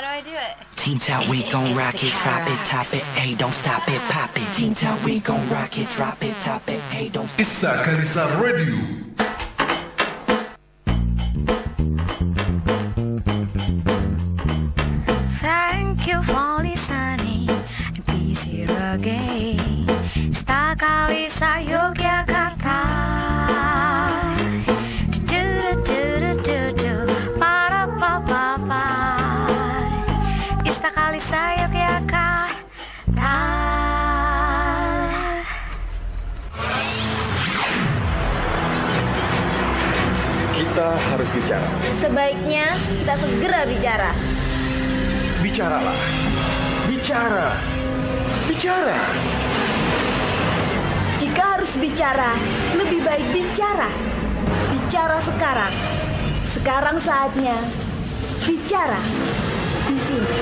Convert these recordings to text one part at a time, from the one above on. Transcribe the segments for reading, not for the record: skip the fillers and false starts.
do I do it? Teen Top, we gon' rock it, drop it, top it, hey, don't stop it, pop it. Teen Top, we gon' rock it, drop it, top it, hey, don't stop it. It's the Kalisa Radio. Thank you for listening. PC Reggae. Star Kalisa Yogyakarta. Para papa. Star Kalisa Yogyakarta. Kita harus bicara. Sebaiknya kita segera bicara. Bicaralah. Bicara. Bicara. Jika harus bicara, lebih baik bicara. Bicara sekarang. Sekarang saatnya bicara di sini.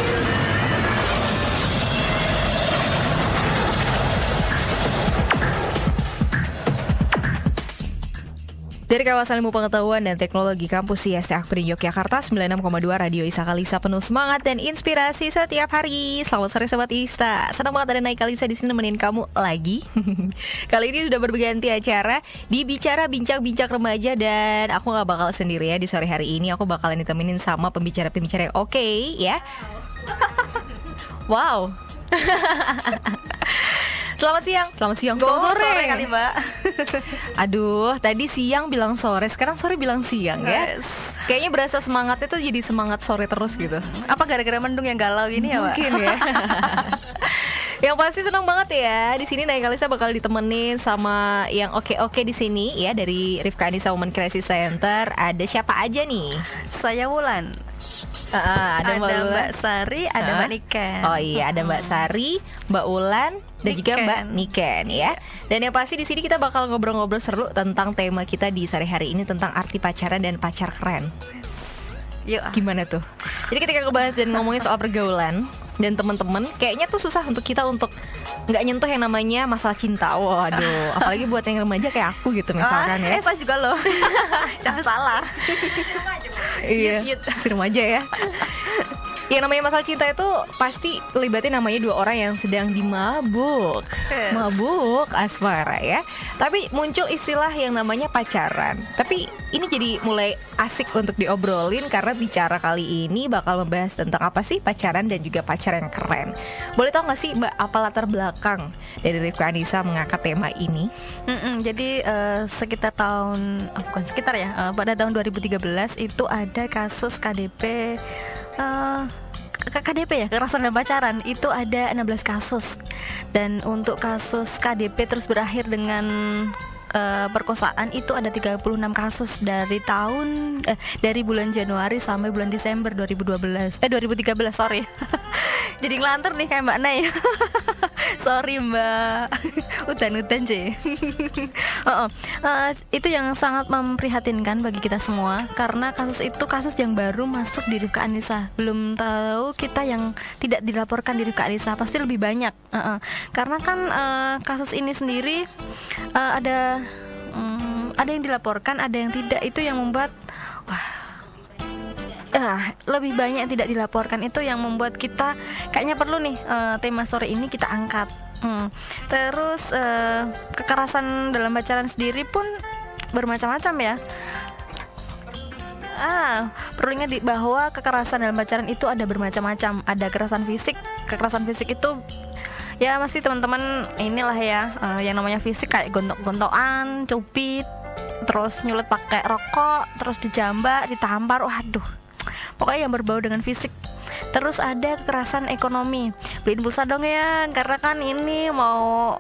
Dari kawasan ilmu pengetahuan dan teknologi kampus IST Akpri Yogyakarta 96,2 Radio Isa Kalisa penuh semangat dan inspirasi setiap hari. Selamat sore Sobat Ista. Senang banget ada Naik Kalisa di sini nemenin kamu lagi. Kali ini sudah berganti acara di Bicara Bincang-Bincang Remaja dan aku gak bakal sendiri ya di sore hari ini. Aku bakalan ditemenin sama pembicara-pembicara yang oke ya. Wow. Selamat siang, selamat sore kali Mbak. Aduh, tadi siang bilang sore, sekarang sore bilang siang ya. Kayaknya berasa semangatnya tuh jadi semangat sore terus gitu. Apa gara-gara mendung yang galau ini ya Mbak? Mungkin ya. Yang pasti senang banget ya. Di sini Naik Kalisa bakal ditemenin sama yang oke-oke di sini ya, dari Rifka Anissa Women Crisis Center. Ada siapa aja nih? Saya Wulan. Ada Mbak Sari, ada Mbak Niken. Oh iya, ada Mbak Sari, Mbak Ulan, dan juga Mbak Niken ya. Dan yang pasti di sini kita bakal ngobrol-ngobrol seru tentang tema kita di sore hari ini tentang arti pacaran dan pacar keren. Yuk. Gimana tuh? Jadi ketika ngebahas dan ngomongin soal pergaulan dan teman-teman, kayaknya tuh susah untuk kita untuk nggak nyentuh yang namanya masalah cinta. Waduh, apalagi buat yang remaja kayak aku gitu misalkan ya. Saya juga loh. Jangan salah. Iya, si remaja ya. Yang namanya masalah cinta itu pasti libatin namanya dua orang yang sedang dimabuk. Mabuk asmara ya. Tapi muncul istilah yang namanya pacaran. Tapi ini jadi mulai asik untuk diobrolin karena bicara kali ini bakal membahas tentang apa sih pacaran dan juga pacar yang keren. Boleh tahu gak sih Mbak apa latar belakang dari Rifka Anissa mengangkat tema ini? Jadi sekitar tahun pada tahun 2013 itu ada kasus KDP KDP ya, kekerasan dan pacaran itu ada 16 kasus. Dan untuk kasus KDP terus berakhir dengan perkosaan itu ada 36 kasus dari bulan Januari sampai bulan Desember 2013 sorry. Jadi ngelantur nih kayak Mbak Nay. Sorry Mbak. Udan-udan J. Itu yang sangat memprihatinkan bagi kita semua karena kasus itu kasus yang baru masuk di Rifka Anissa. Belum tahu kita yang tidak dilaporkan di Rifka Anissa pasti lebih banyak. Karena kan kasus ini sendiri ada yang dilaporkan, ada yang tidak. Itu yang membuat lebih banyak yang tidak dilaporkan. Itu yang membuat kita kayaknya perlu nih tema sore ini kita angkat. Terus kekerasan dalam pacaran sendiri pun bermacam-macam ya. Perlu ingat bahwa kekerasan dalam pacaran itu ada bermacam-macam. Ada kekerasan fisik. Kekerasan fisik itu ya pasti teman-teman inilah ya, yang namanya fisik kayak gontok-gontokan, cubit, terus nyulut pakai rokok, terus dijambak, ditampar, waduh. Pokoknya yang berbau dengan fisik. Terus ada kekerasan ekonomi. Beliin pulsa dong ya, karena kan ini mau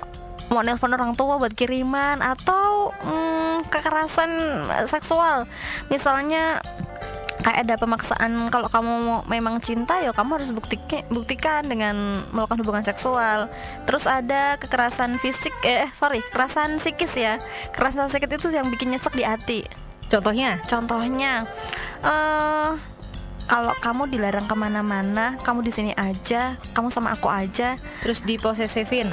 nelpon orang tua buat kiriman. Atau kekerasan seksual. Misalnya kayak ada pemaksaan, kalau kamu memang cinta ya kamu harus buktikan dengan melakukan hubungan seksual. Terus ada kekerasan kekerasan psikis ya. Kekerasan psikis itu yang bikin nyesek di hati. Contohnya kalau kamu dilarang kemana-mana, kamu di sini aja, kamu sama aku aja. Terus diposesifin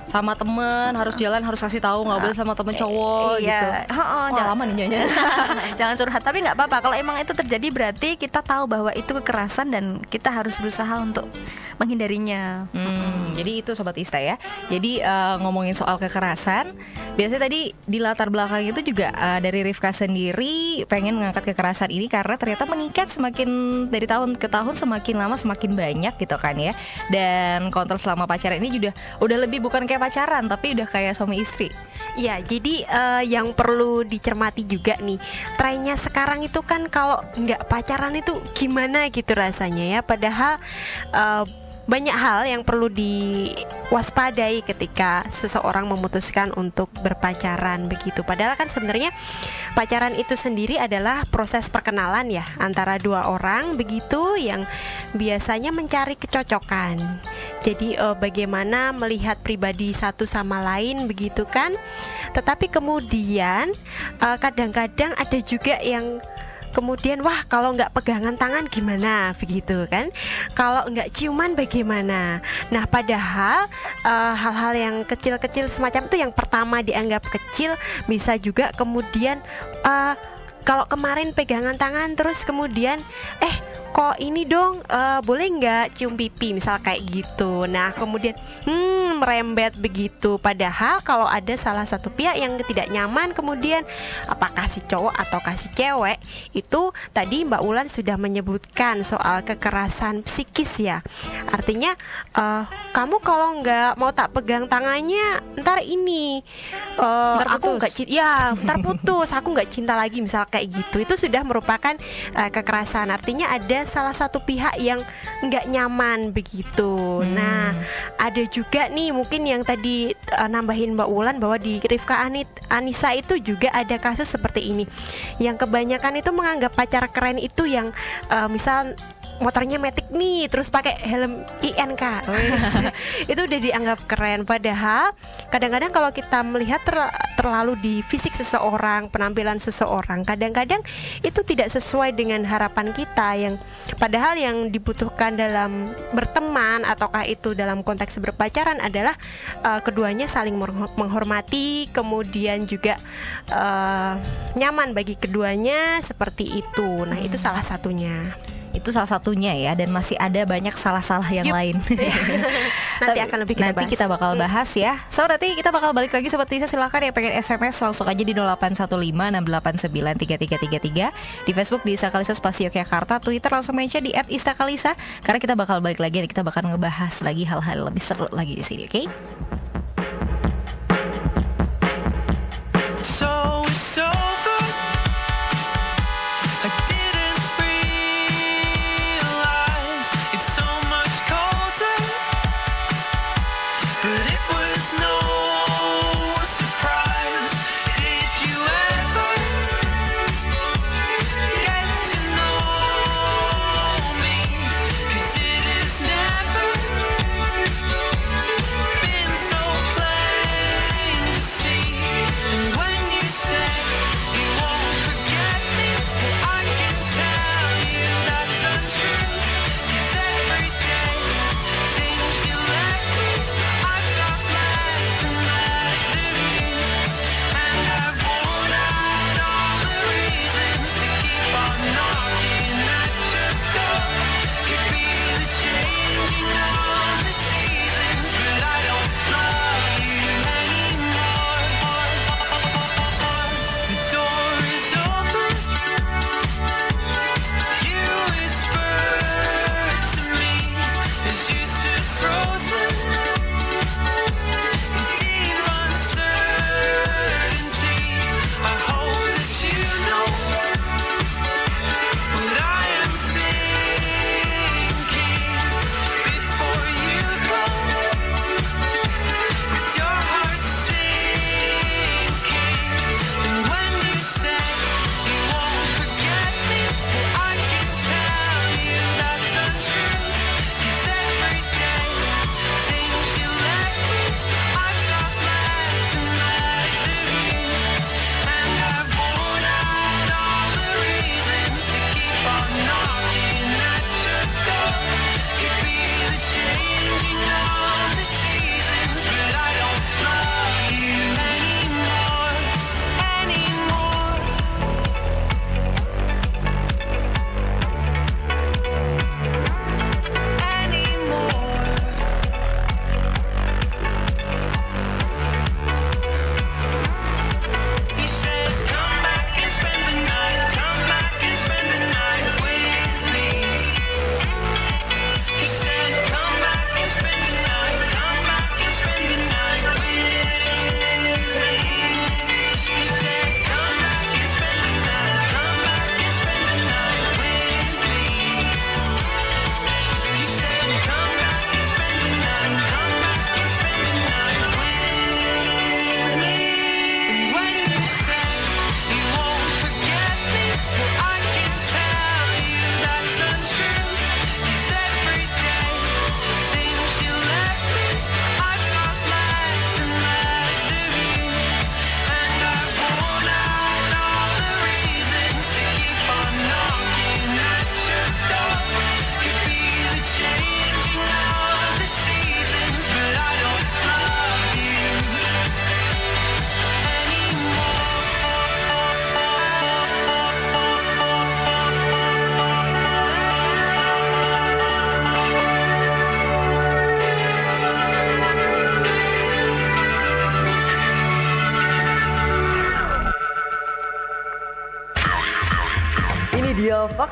sama temen, harus jalan, harus kasih tahu, nggak boleh sama temen cowok gitu. Jangan lama nih nyonya. Jangan curhat, tapi nggak apa-apa. Kalau emang itu terjadi berarti kita tahu bahwa itu kekerasan dan kita harus berusaha untuk menghindarinya. Jadi itu Sobat Ista ya. Jadi ngomongin soal kekerasan, biasanya tadi di latar belakang itu juga dari Rifka sendiri pengen mengangkat kekerasan ini karena ternyata meningkat semakin dari tahun ke tahun, semakin lama semakin banyak gitu kan ya. Dan kontrol selama pacaran ini juga udah lebih bukan kayak pacaran tapi udah kayak suami istri. Ya, jadi yang perlu dicermati juga nih, trennya sekarang itu kan kalau nggak pacaran itu gimana gitu rasanya ya. Padahal banyak hal yang perlu diwaspadai ketika seseorang memutuskan untuk berpacaran begitu. Padahal kan sebenarnya pacaran itu sendiri adalah proses perkenalan ya antara dua orang begitu yang biasanya mencari kecocokan. Jadi bagaimana melihat pribadi satu sama lain begitu kan. Tetapi kemudian kadang-kadang ada juga yang kemudian wah kalau nggak pegangan tangan gimana begitu kan, kalau nggak ciuman bagaimana. Nah padahal hal-hal yang kecil-kecil semacam itu yang pertama dianggap kecil bisa juga kemudian kalau kemarin pegangan tangan terus kemudian kok ini dong boleh nggak cium pipi misal kayak gitu. Nah kemudian merembet begitu. Padahal kalau ada salah satu pihak yang tidak nyaman kemudian apakah si cowok atau si cewek, itu tadi Mbak Ulan sudah menyebutkan soal kekerasan psikis ya. Artinya kamu kalau nggak mau tak pegang tangannya ntar ini aku nggak ntar putus, aku nggak cinta lagi misal kayak gitu. Itu sudah merupakan kekerasan. Artinya ada salah satu pihak yang nggak nyaman begitu. Nah ada juga nih mungkin yang tadi nambahin Mbak Wulan bahwa di Rifka Anissa itu juga ada kasus seperti ini, yang kebanyakan itu menganggap pacar keren itu yang misal motornya Matic nih terus pakai helm INK itu udah dianggap keren. Padahal kadang-kadang kalau kita melihat terlalu di fisik seseorang, penampilan seseorang, kadang-kadang itu tidak sesuai dengan harapan kita, yang padahal yang dibutuhkan dalam berteman ataukah itu dalam konteks berpacaran adalah keduanya saling menghormati, kemudian juga nyaman bagi keduanya seperti itu. Nah itu salah satunya. Itu salah satunya ya, dan masih ada banyak salah-salah yang lain. Nanti kita bakal bahas ya. So nanti kita bakal balik lagi Sobat Lisa, silahkan yang pengen SMS langsung aja di 0815689333. Di Facebook di Ista Kalisa Spasi Yogyakarta, Twitter langsung mention di @istakalisa, karena kita bakal balik lagi dan kita bakal ngebahas lagi hal-hal lebih seru lagi di sini, oke? So it's over. I didn't realize it's so much colder, but it was no surprise. Did you ever get to know me? 'Cause it has never been so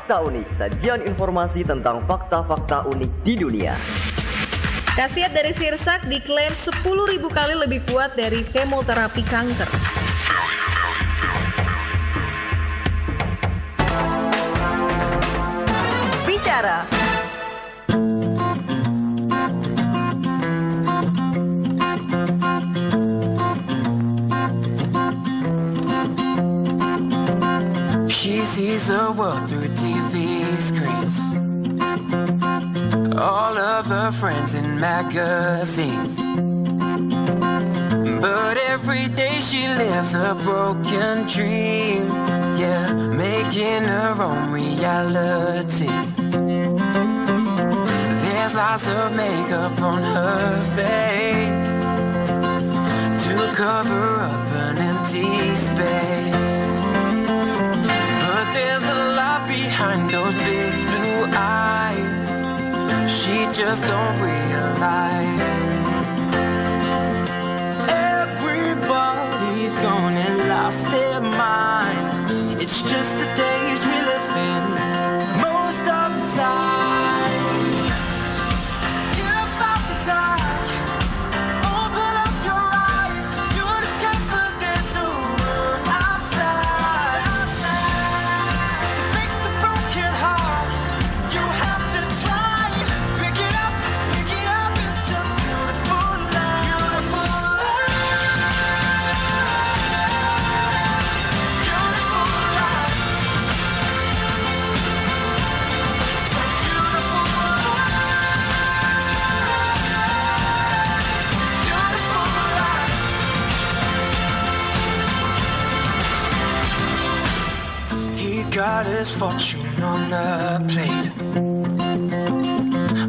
Fakta Unik, sajian informasi tentang fakta-fakta unik di dunia. Khasiat dari sirsak diklaim 10.000 kali lebih kuat dari kemoterapi kanker. Bicara. She sees the world through TV screens. All of her friends in magazines. But every day she lives a broken dream. Yeah, making her own reality. There's lots of makeup on her face to cover up an empty space. But there's a lot behind those big blue eyes. She just don't realize. Everybody's gone and lost their mind. It's just the days we live in most of the time. Get up out the dark, open up your eyes. You'll discover there's a world outside. To fix the broken heart, you have to try. Pick it up, it's a beautiful life. Beautiful life. Beautiful life. So beautiful life. Beautiful life. He got his fortune on the plate,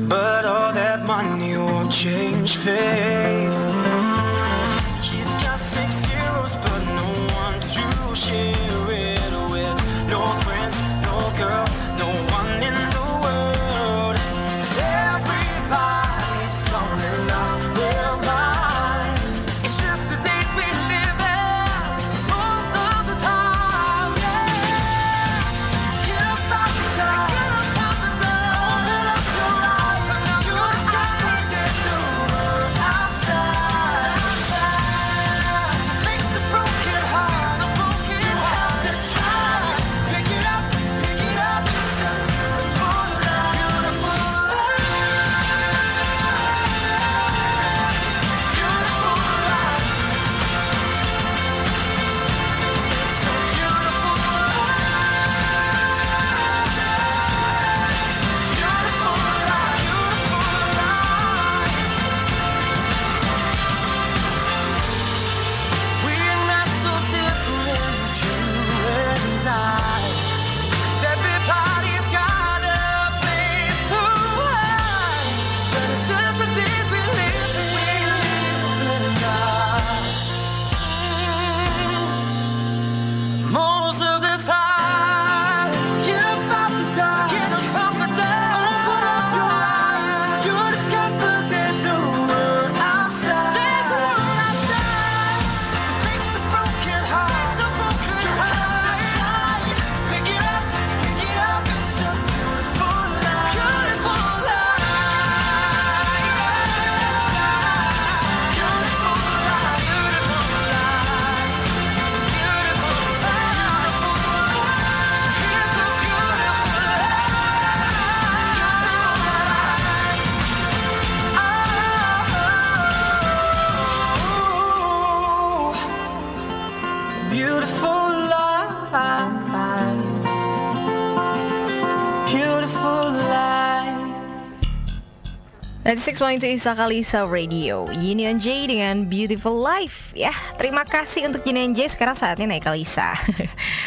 but all that money won't change fate. He's got 6 heroes, but no one to share it with. No friends, no girl, no one in the world. Everybody's gone and lost their mind. It's just the days we live in most of the time. Yeah, get up out the dark, open up your eyes. You'll discover there's a world outside. To fix the broken heart, you have to try. Pick it up, it's a beautiful life. Beautiful life. Beautiful life. So beautiful life. Beautiful life. Beautiful life. We're not so different, you and I. Everybody's got a place to hide, but it's just the days we live and die. Most of the time, get up out the dark, open up your eyes. You'll discover there's a world outside. To fix the broken heart, you have to try. Pick it up, it's a beautiful life. Beautiful life. Beautiful life. Beautiful life. Beautiful, so beautiful life. It's a beautiful life. Beautiful life. Beautiful life. 96.2 Isakalisa Radio, Union J dengan Beautiful Life. Ya, terima kasih untuk Union J. Sekarang saatnya naik Kalisa.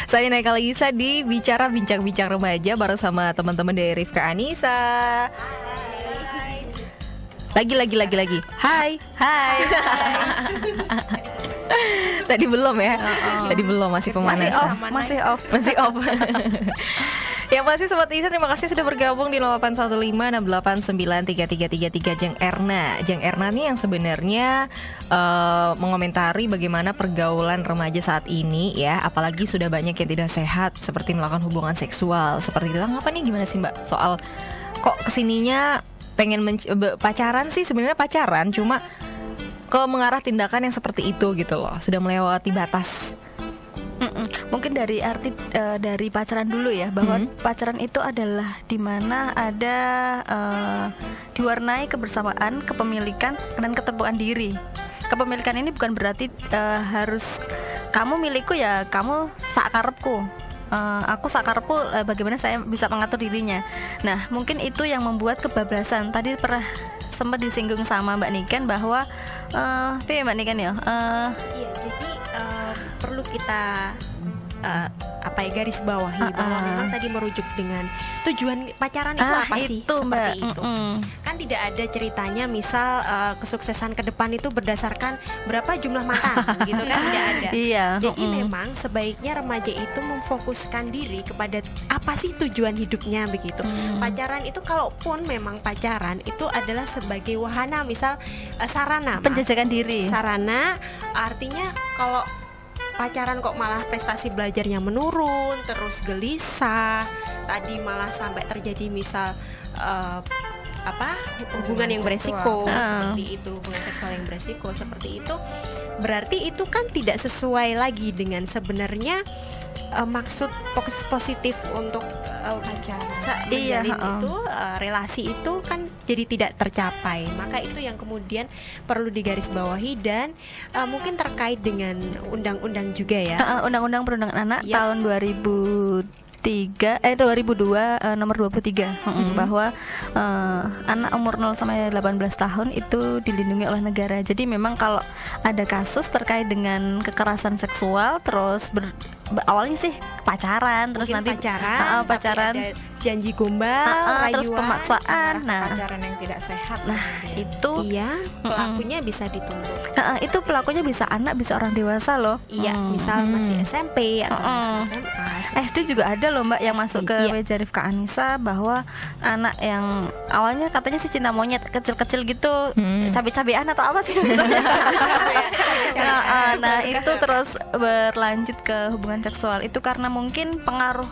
Saya naik Kalisa di Bicara Bincang-Bincang Remaja bareng sama teman-teman dari Rifka Anissa. Lagi. Hai. Tadi belum ya? Tadi belum, masih pemanasan. Masih off. Ya pasti Sobat Isa, terima kasih sudah bergabung di 081568933333 Jeng Erna. Jeng Erna nih yang sebenarnya mengomentari bagaimana pergaulan remaja saat ini ya, apalagi sudah banyak yang tidak sehat seperti melakukan hubungan seksual seperti itu. Apa nih, gimana sih Mbak soal kok kesininya pengen pacaran sih, sebenarnya pacaran cuma ke mengarah tindakan yang seperti itu gitu loh, sudah melewati batas. Mungkin dari arti dari pacaran dulu ya, bahwa pacaran itu adalah dimana ada diwarnai kebersamaan, kepemilikan dan keterbukaan diri. Kepemilikan ini bukan berarti harus kamu milikku ya kamu sakarepku, aku sakarepku, bagaimana saya bisa mengatur dirinya. Nah mungkin itu yang membuat kebablasan. Tadi pernah sempat disinggung sama Mbak Niken bahwa Mbak Niken ya Iya, jadi perlu kita garis bawahi bahwa memang tadi merujuk dengan tujuan pacaran itu apa sih, itu, seperti Mbak. itu. Kan tidak ada ceritanya misal kesuksesan ke depan itu berdasarkan berapa jumlah mantan gitu kan, tidak ada. Iya. Jadi memang sebaiknya remaja itu memfokuskan diri kepada apa sih tujuan hidupnya begitu. Pacaran itu kalaupun memang pacaran itu adalah sebagai wahana, misal sarana, penjajakan diri. Sarana artinya kalau pacaran kok malah prestasi belajarnya menurun, terus gelisah, tadi malah sampai terjadi misal hubungan yang beresiko seperti itu, hubungan seksual yang beresiko seperti itu, berarti itu kan tidak sesuai lagi dengan sebenarnya maksud positif untuk menjalin itu, relasi itu kan jadi tidak tercapai. Maka itu yang kemudian perlu digarisbawahi dan mungkin terkait dengan undang-undang juga ya. Undang-undang Perlindungan Anak tahun 2002 nomor 23 bahwa anak umur 0 sampai 18 tahun itu dilindungi oleh negara. Jadi memang kalau ada kasus terkait dengan kekerasan seksual terus awalnya sih pacaran, terus mungkin nanti pacaran ada janji gombal, terus pemaksaan. Nah, pacaran yang tidak sehat. Nah, itu pelakunya bisa dituntut. Itu pelakunya bisa anak, bisa orang dewasa loh. Iya, misal masih SMP atau masih SMA. SD juga ada loh Mbak yang masuk ke Weja Rifka Anissa, bahwa anak yang awalnya katanya sih cinta monyet kecil-kecil gitu, cabe-cabean atau apa sih? Nah itu terus berlanjut ke hubungan seksual itu karena mungkin pengaruh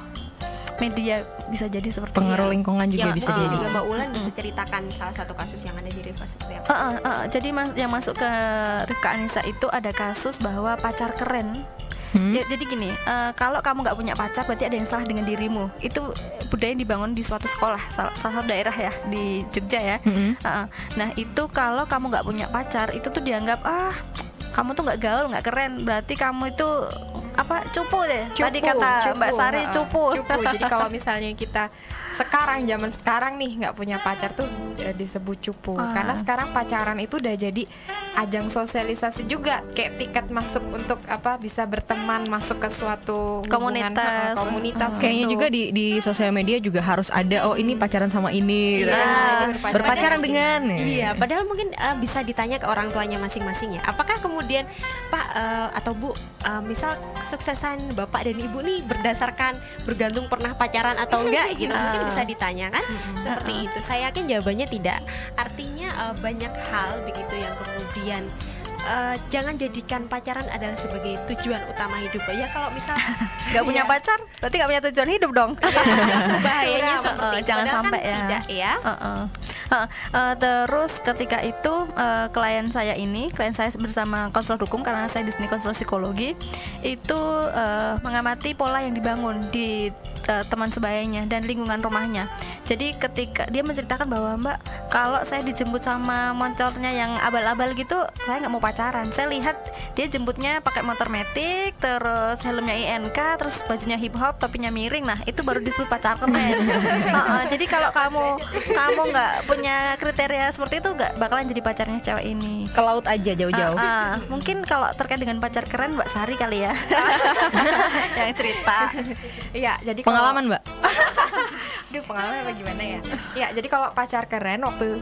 media, bisa jadi seperti pengaruh lingkungan juga bisa jadi. Juga Mbak Ulan bisa ceritakan salah satu kasus yang ada di Rifka seperti apa? Jadi yang masuk ke Rifka Anissa itu ada kasus bahwa pacar keren. Ya, jadi gini, kalau kamu nggak punya pacar berarti ada yang salah dengan dirimu. Itu budaya yang dibangun di suatu sekolah, salah satu daerah ya di Jogja ya. Nah itu kalau kamu nggak punya pacar itu tuh dianggap kamu tuh nggak gaul, nggak keren, berarti kamu itu cupu deh. Tadi kata Mbak Sari cupu. Jadi kalau misalnya kita zaman sekarang nih nggak punya pacar tuh disebut cupu. Karena sekarang pacaran itu udah jadi ajang sosialisasi juga, kayak tiket masuk untuk bisa berteman, masuk ke suatu komunitas. Kayaknya juga di sosial media juga harus ada ini pacaran sama ini, berpacaran dengan. Iya, padahal mungkin bisa ditanya ke orang tuanya masing-masing ya. Apakah kemudian Pak atau Bu, misal kesuksesan Bapak dan Ibu nih berdasarkan bergantung pernah pacaran atau enggak gitu, mungkin bisa ditanyakan seperti itu. Saya yakin jawabannya tidak. Artinya banyak hal begitu yang kemudian jangan jadikan pacaran adalah sebagai tujuan utama hidup. Ya kalau misal nggak punya pacar, berarti nggak punya tujuan hidup dong. Itu bahayanya seperti itu. Jangan sampai kan ya. Tidak ya. Terus ketika itu klien saya bersama konselor hukum, karena saya di sini konselor psikologi, itu mengamati pola yang dibangun di teman sebayanya dan lingkungan rumahnya. Jadi ketika dia menceritakan bahwa Mbak, kalau saya dijemput sama motornya yang abal-abal gitu, saya nggak mau pacaran. Saya lihat dia jemputnya pakai motor metik, terus helmnya INK, terus bajunya hip hop, topinya miring. Nah itu baru disebut pacar keren. Jadi kalau kamu nggak punya kriteria seperti itu, nggak bakalan jadi pacarnya cewek ini. Ke laut aja jauh-jauh. Mungkin kalau terkait dengan pacar keren Mbak Sari kali ya yang cerita. Iya, jadi pengalaman Mbak. Pengalaman apa gimana ya? Ya, jadi kalau pacar keren waktu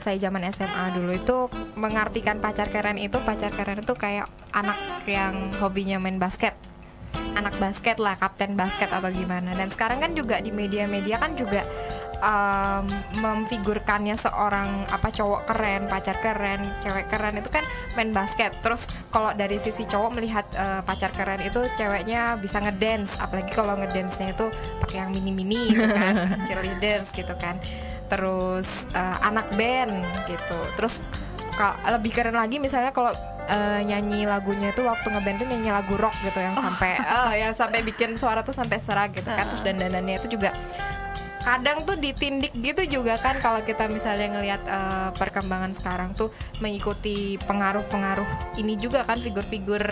saya zaman SMA dulu itu mengartikan pacar keren itu kayak anak yang hobinya main basket. anak basket lah, kapten basket atau gimana. Dan sekarang kan juga di media-media kan juga memfigurkannya seorang cowok keren, pacar keren, cewek keren itu kan main basket. Terus kalau dari sisi cowok melihat pacar keren itu ceweknya bisa ngedance, apalagi kalau ngedance-nya itu pakai yang mini-mini gitu kan, cheerleaders gitu kan. Terus anak band gitu. Terus lebih keren lagi misalnya kalau nyanyi lagunya itu waktu ngeband tuh nyanyi lagu rock gitu yang sampai yang sampai bikin suara tuh sampai serak gitu kan. Terus dandanannya itu juga kadang tuh ditindik gitu juga kan, kalau kita misalnya ngelihat perkembangan sekarang tuh mengikuti pengaruh-pengaruh ini juga kan, figur-figur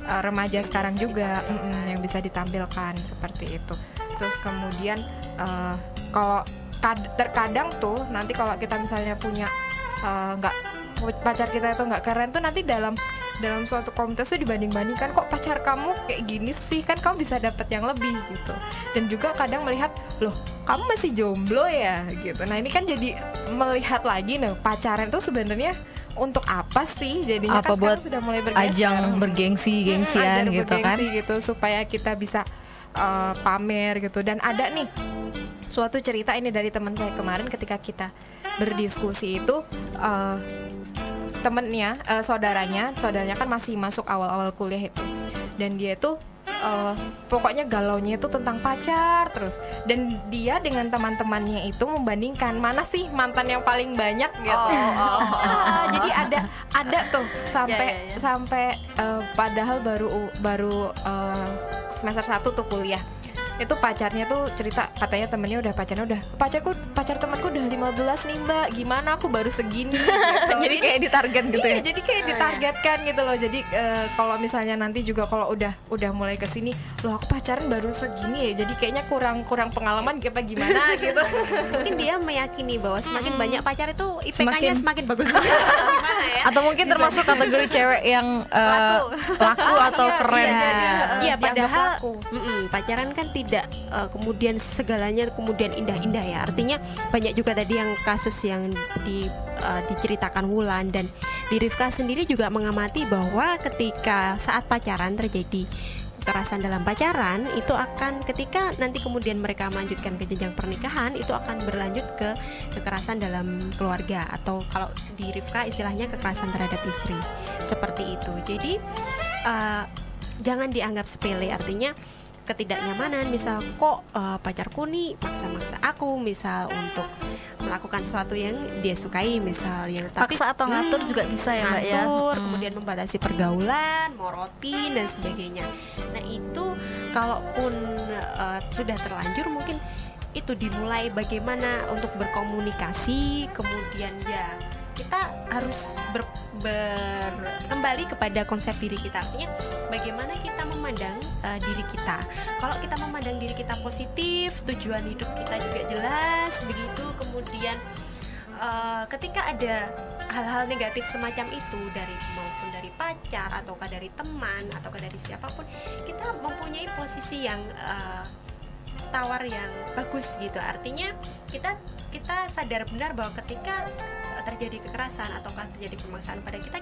remaja sekarang juga yang bisa ditampilkan seperti itu. Terus kemudian kalau terkadang tuh nanti kalau kita misalnya punya pacar kita itu nggak keren tuh nanti dalam suatu komunitas tuh dibanding-bandingkan, kok pacar kamu kayak gini sih, kan kamu bisa dapat yang lebih gitu. Dan juga kadang melihat, loh kamu masih jomblo ya gitu. Nah ini kan jadi melihat lagi nih pacaran tuh sebenarnya untuk apa sih, jadinya apa kan buat sudah mulai bergeser, ajang bergengsi-gengsian gitu kan, gitu supaya kita bisa pamer gitu. Dan ada nih suatu cerita ini dari teman saya kemarin ketika kita berdiskusi itu, temennya, saudaranya kan masih masuk awal-awal kuliah itu, dan dia itu pokoknya galaunya itu tentang pacar terus, dan dia dengan teman-temannya itu membandingkan mana sih mantan yang paling banyak gitu. Jadi ada tuh sampai padahal baru semester 1 tuh kuliah. Itu pacarnya tuh cerita, katanya temennya pacar temanku udah 15 nih mbak, gimana aku baru segini gitu. Jadi kayak ditarget gitu ya. Jadi kayak ditargetkan gitu loh. Jadi kalau misalnya nanti juga kalau udah mulai kesini, loh aku pacaran baru segini ya, jadi kayaknya kurang pengalaman apa gimana gitu. Mungkin dia meyakini bahwa semakin banyak pacar itu IPK-nya semakin bagus. Gimana ya? Atau mungkin termasuk kategori cewek yang laku atau keren. Iya, padahal pacaran kan tidak kemudian segalanya kemudian indah-indah ya. Artinya banyak juga tadi yang kasus yang diceritakan Wulan, dan di Rifka sendiri juga mengamati bahwa ketika saat pacaran terjadi kekerasan dalam pacaran, itu akan ketika nanti kemudian mereka melanjutkan ke jenjang pernikahan, itu akan berlanjut ke kekerasan dalam keluarga, atau kalau di Rifka istilahnya kekerasan terhadap istri, seperti itu. Jadi jangan dianggap sepele, artinya ketidaknyamanan, misal kok pacarku nih maksa-maksa aku misal untuk melakukan sesuatu yang dia sukai, misal yang paksa atau ngatur juga bisa ya mbak ya. Kemudian membatasi pergaulan, morotin dan sebagainya. Nah itu kalaupun sudah terlanjur, mungkin itu dimulai bagaimana untuk berkomunikasi, kemudian ya kita harus kembali kepada konsep diri kita. Artinya bagaimana kita memandang diri kita. Kalau kita memandang diri kita positif, tujuan hidup kita juga jelas, begitu. Kemudian ketika ada hal-hal negatif semacam itu maupun dari pacar ataukah dari teman ataukah dari siapapun, kita mempunyai posisi yang tawar yang bagus gitu. Artinya kita sadar benar bahwa ketika terjadi kekerasan atau terjadi pemaksaan pada kita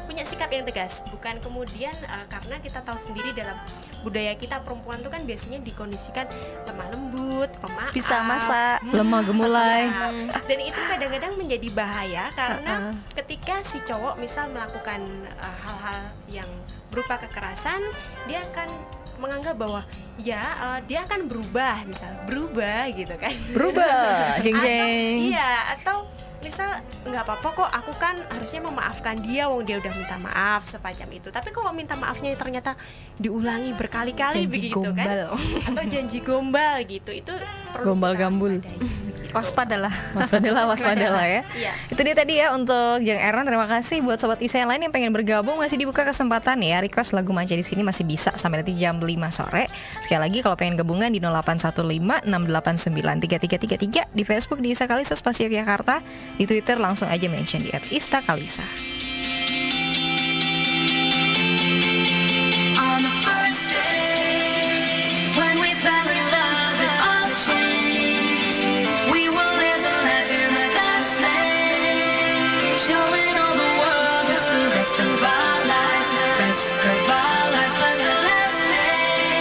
punya sikap yang tegas, bukan kemudian karena kita tahu sendiri dalam budaya kita perempuan itu kan biasanya dikondisikan lemah lembut, pemaaf, bisa masak, lemah gemulai, dan itu kadang-kadang menjadi bahaya karena ketika si cowok misal melakukan hal-hal yang berupa kekerasan, dia akan menganggap bahwa dia akan berubah gitu kan, atau misal nggak apa-apa kok, aku kan harusnya memaafkan dia, wong dia udah minta maaf semacam itu. Tapi kalau minta maafnya ternyata diulangi berkali-kali janji begitu gombal kan, atau janji gombal gitu, itu perlu gombal gambul. Waspadalah ya. Iya. Itu dia tadi ya untuk Jeng Erna. Terima kasih buat sobat Isa yang lain yang pengen bergabung, masih dibuka kesempatan ya. Request lagu Manja di sini masih bisa sampai nanti jam 5 sore. Sekali lagi kalau pengen gabungan di 081568933333 di Facebook di Isa Kalisa Spasi Yogyakarta, di Twitter langsung aja mention di @istakalisa. On the first day, when we fell in love, it all changed. We will live and laugh in the fast lane, showing all the world it's the rest of our lives, but the last day.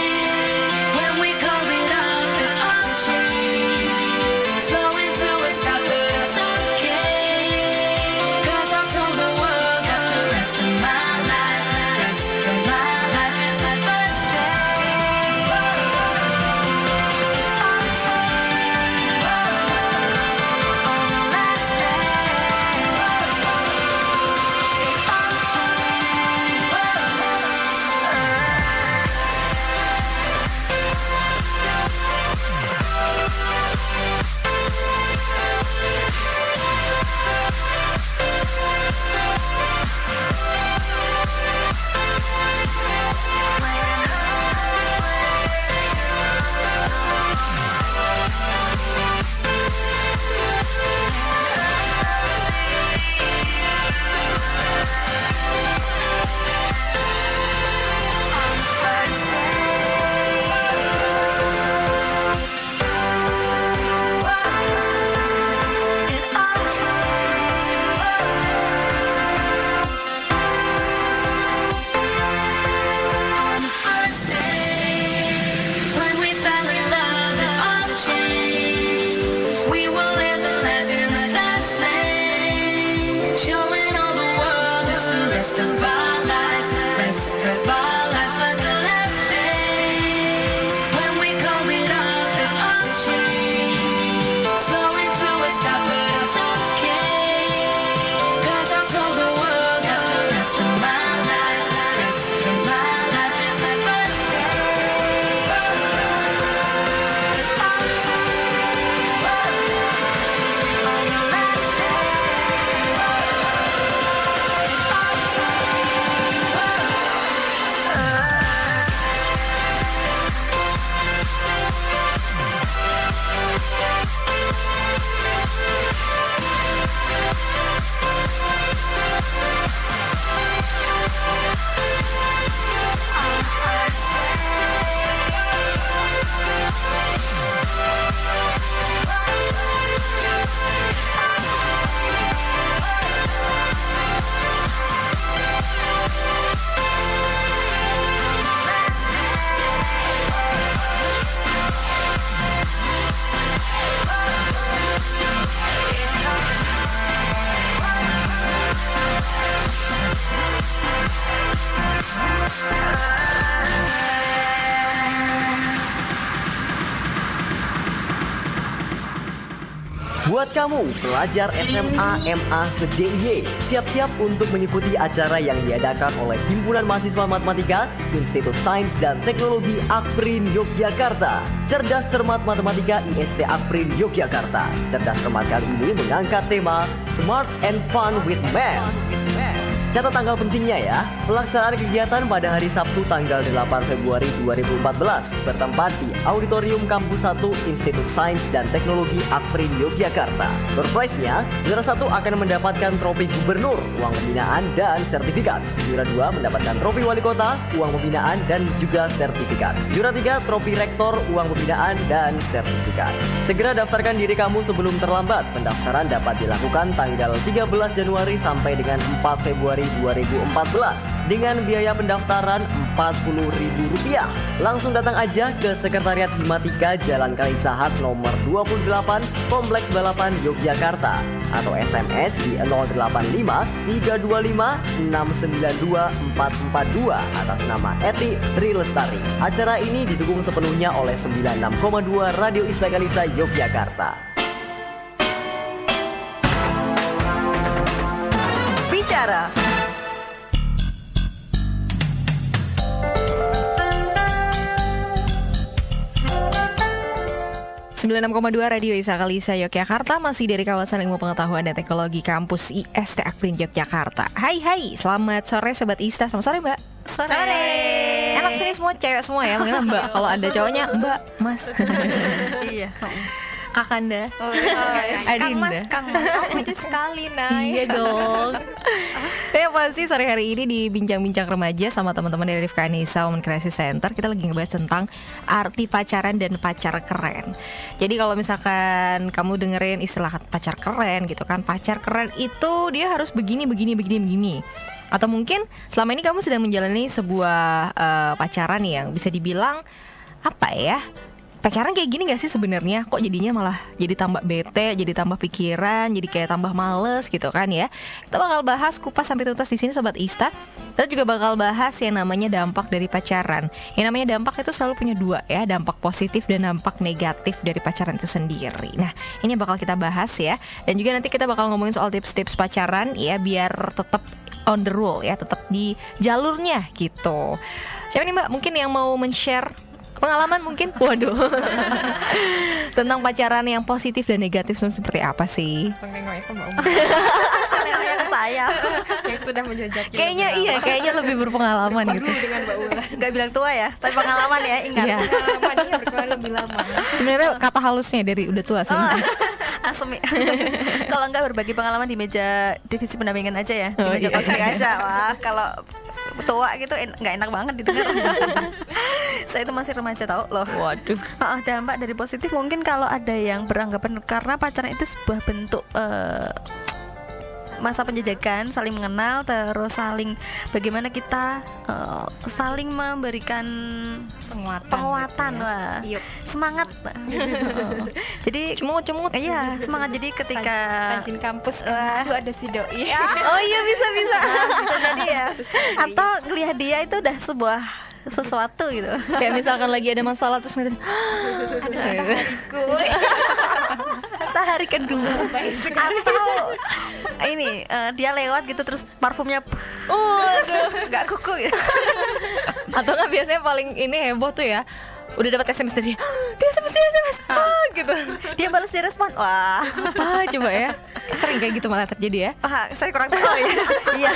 Buat kamu, pelajar SMA MA se-DIY, siap-siap untuk mengikuti acara yang diadakan oleh Himpunan Mahasiswa Matematika Institut Sains dan Teknologi Akprin Yogyakarta. Cerdas Cermat Matematika IST Akprin Yogyakarta. Cerdas Cermat kali ini mengangkat tema Smart and Fun with Math. Catat tanggal pentingnya ya. Pelaksanaan kegiatan pada hari Sabtu tanggal 8 Februari 2014 bertempat di Auditorium Kampus 1 Institut Sains dan Teknologi Akprin Yogyakarta. Surprise-nya, juara 1 akan mendapatkan trofi gubernur, uang pembinaan dan sertifikat. Juara 2 mendapatkan trofi wali kota, uang pembinaan dan juga sertifikat. Juara 3 trofi rektor, uang pembinaan dan sertifikat. Segera daftarkan diri kamu sebelum terlambat. Pendaftaran dapat dilakukan tanggal 13 Januari sampai dengan 4 Februari 2014 dengan biaya pendaftaran Rp40.000. Langsung datang aja ke Sekretariat Himatika Jalan Kalisahat nomor 28 Kompleks Balapan Yogyakarta atau SMS di 085 325 692 442 atas nama Eti Rilestari. Acara ini didukung sepenuhnya oleh 96,2 Radio Istakalisa Yogyakarta. Bicara. 96,2 Radio Istakalisa Yogyakarta, masih dari kawasan Ilmu Pengetahuan dan Teknologi Kampus IST Akprin Yogyakarta. Hai, selamat sore Sobat Ista. Selamat sore Mbak. Sore. Enak sini semua cewek semua ya, makanya Mbak. Kalau ada cowoknya Mbak, Mas. Iya. Kakanda. Adinda. Kang Mas, aku aja sekali Nay. Iya dong. Tapi pasti sore hari ini di Bincang-Bincang Remaja sama teman-teman dari Rifka Anissa Women Crisis Center, kita lagi ngebahas tentang arti pacaran dan pacar keren. Jadi kalau misalkan kamu dengerin istilah pacar keren gitu kan, pacar keren itu dia harus begini. Atau mungkin selama ini kamu sedang menjalani sebuah pacaran yang bisa dibilang apa ya? Pacaran kayak gini gak sih sebenarnya? Kok jadinya malah jadi tambah bete, jadi tambah pikiran, jadi kayak tambah males gitu kan ya. Kita bakal bahas kupas sampai tuntas di sini Sobat Ista. Kita juga bakal bahas yang namanya dampak dari pacaran. Yang namanya dampak itu selalu punya dua ya, dampak positif dan dampak negatif dari pacaran itu sendiri. Nah, ini bakal kita bahas ya. Dan juga nanti kita bakal ngomongin soal tips-tips pacaran ya, biar tetap on the rule ya, tetap di jalurnya gitu. Siapa nih Mbak mungkin yang mau men-share pengalaman mungkin? Waduh. Tentang pacaran yang positif dan negatif seperti apa sih? Langsung nengoknya ke Mbak Uma Nengoknya ke saya yang sudah menjajaki. Kayaknya lebih berpengalaman gitu. Dengan Mbak Ula. Gak bilang tua ya, tapi pengalaman ya, ingat. Iya. Pengalamannya berkeluar lebih lama. Sebenarnya kata halusnya dari udah tua sih. Asemi. Kalau enggak berbagi pengalaman di meja divisi pendampingan aja ya, di Oh, meja iya. coaching aja. Wah, kalau tua gitu nggak enak banget didengar. Saya itu masih remaja tau loh. Waduh. Dampak dari positif mungkin kalau ada yang beranggapan karena pacaran itu sebuah bentuk masa penjajakan, saling mengenal, terus saling bagaimana kita saling memberikan penguatan gitu ya. wah. Yuk. Semangat. Jadi Cemut. iya, semangat. Jadi ketika Rajin kampus kan dulu ada si doi. oh iya bisa bisa jadi ya. atau ngelihat dia itu udah sebuah sesuatu gitu. Kayak misalkan lagi ada masalah terus ngeliatin, Atau hari kedua atau ini dia lewat gitu terus parfumnya nggak kuku ya. atau nggak biasanya paling ini heboh tuh ya, udah dapat SMS dari dia, SMS gitu. Dia balas, dia respon. Wah, Apa coba ya? Sering kayak gitu malah terjadi ya. saya kurang tahu ya. Iya,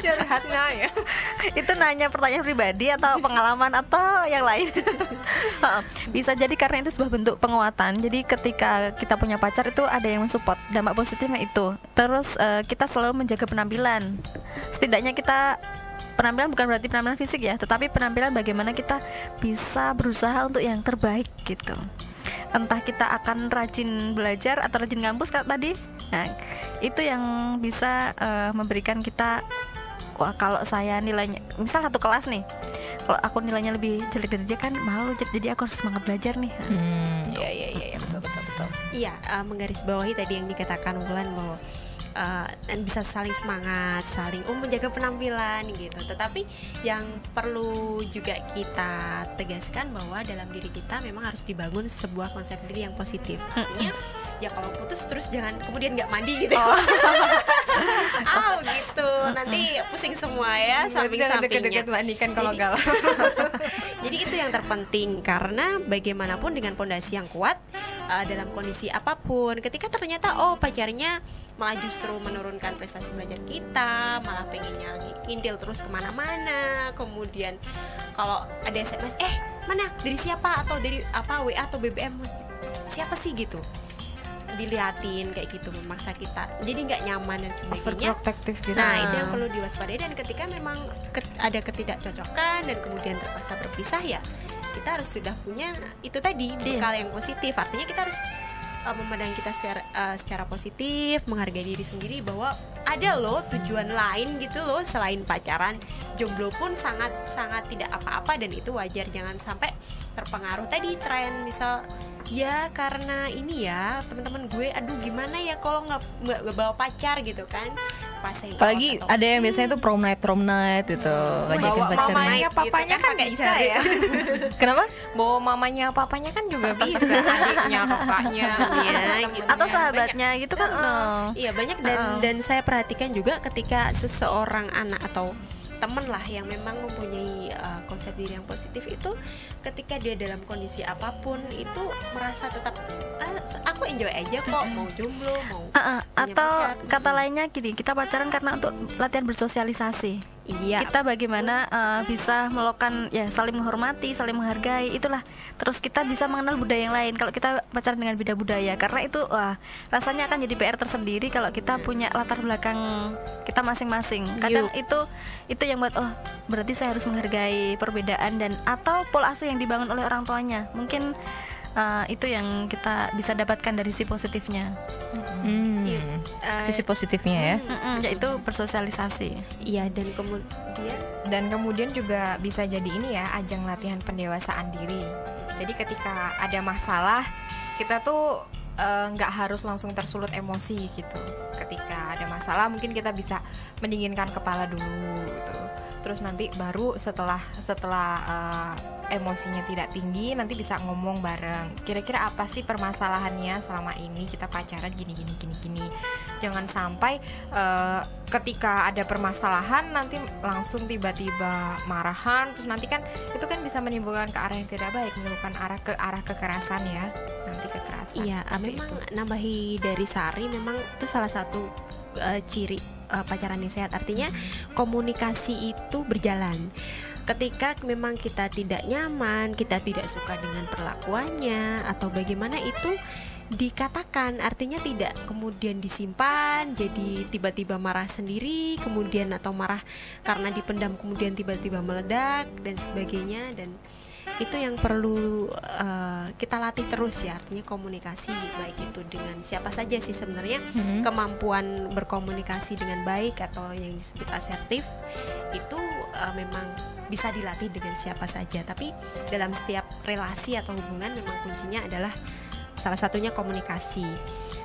Curhatnya ya. itu nanya pertanyaan pribadi atau pengalaman atau yang lain. Bisa jadi karena itu sebuah bentuk penguatan. Jadi ketika kita punya pacar itu ada yang mensupport, dampak positifnya itu. Terus kita selalu menjaga penampilan. Setidaknya kita penampilan bukan berarti penampilan fisik ya, tetapi penampilan bagaimana kita bisa berusaha untuk yang terbaik gitu. Entah kita akan rajin belajar atau rajin ngampus kayak tadi. Nah, itu yang bisa memberikan kita, wah kalau saya nilainya, misal satu kelas nih, kalau aku nilainya lebih jelek dari dia kan malu, jadi aku harus semangat belajar nih. Iya, betul. Iya, menggarisbawahi tadi yang dikatakan Wulan bahwa bisa saling semangat, saling menjaga penampilan gitu. Tetapi yang perlu juga kita tegaskan bahwa dalam diri kita memang harus dibangun sebuah konsep diri yang positif. Artinya ya kalau putus terus jangan kemudian nggak mandi gitu. Gitu nanti pusing semua ya Jangan deket-deket samping-sampingnya. mandi kan kalau galau. Jadi itu yang terpenting karena bagaimanapun dengan pondasi yang kuat dalam kondisi apapun, ketika ternyata pacarnya malah justru menurunkan prestasi belajar kita, malah pengennya ngintil terus kemana-mana, kemudian kalau ada SMS, mana dari siapa atau dari apa WA atau BBM siapa sih gitu, diliatin kayak gitu memaksa kita jadi nggak nyaman dan sebagainya. Overprotective gitu. Nah itu yang perlu diwaspadai, dan ketika memang ada ketidakcocokan dan kemudian terpaksa berpisah ya kita harus sudah punya itu tadi bekal yang positif. Artinya kita harus memandang kita secara positif, menghargai diri sendiri bahwa ada loh tujuan lain gitu loh selain pacaran. Jomblo pun sangat tidak apa-apa dan itu wajar. Jangan sampai terpengaruh tadi tren, misal ya karena ini ya teman-teman gue, aduh gimana ya kalau nggak bawa pacar gitu kan. Apalagi ada yang biasanya tuh prom night gitu, ngajakin Bawa pacarnya. mamanya papanya Gitu kan kan pakai bisa jari. ya. Kenapa? Bawa mamanya papanya kan juga bisa, adiknya, kakaknya, gitu. Atau sahabatnya gitu kan. Iya banyak dan saya perhatikan juga ketika seseorang anak atau temen lah yang memang mempunyai konsep diri yang positif itu, ketika dia dalam kondisi apapun itu merasa tetap aku enjoy aja kok, mau jomblo mau punya Atau pacar. kata lainnya gini, kita pacaran karena untuk latihan bersosialisasi. Iya. Kita bagaimana bisa melakukan ya saling menghormati, saling menghargai, itulah. Terus kita bisa mengenal budaya yang lain kalau kita pacaran dengan beda budaya, karena itu rasanya akan jadi PR tersendiri kalau kita punya latar belakang kita masing-masing. Kadang itu yang buat berarti saya harus menghargai perbedaan dan atau pola asuh yang dibangun oleh orang tuanya. Mungkin itu yang kita bisa dapatkan dari si positifnya. Sisi positifnya ya. Yaitu bersosialisasi. Iya dan kemudian juga bisa jadi ini ya, ajang latihan pendewasaan diri. Jadi ketika ada masalah kita tuh nggak harus langsung tersulut emosi gitu. Ketika ada masalah mungkin kita bisa mendinginkan kepala dulu gitu. Terus nanti baru setelah emosinya tidak tinggi nanti bisa ngomong bareng. Kira-kira apa sih permasalahannya selama ini kita pacaran gini. Jangan sampai ketika ada permasalahan nanti langsung tiba-tiba marahan, terus nanti kan itu kan bisa menimbulkan ke arah yang tidak baik, menimbulkan ke arah kekerasan ya. Nanti kekerasan. Iya, memang nambahi dari Sari, memang itu salah satu ciri pacaran yang sehat. Artinya komunikasi itu berjalan. Ketika memang kita tidak nyaman, kita tidak suka dengan perlakuannya atau bagaimana, itu dikatakan. Artinya tidak kemudian disimpan jadi tiba-tiba marah sendiri, kemudian atau marah karena dipendam kemudian tiba-tiba meledak dan sebagainya. Dan itu yang perlu kita latih terus ya, artinya komunikasi baik itu dengan siapa saja sih sebenarnya. Kemampuan berkomunikasi dengan baik atau yang disebut asertif itu memang bisa dilatih dengan siapa saja, tapi dalam setiap relasi atau hubungan memang kuncinya adalah salah satunya komunikasi.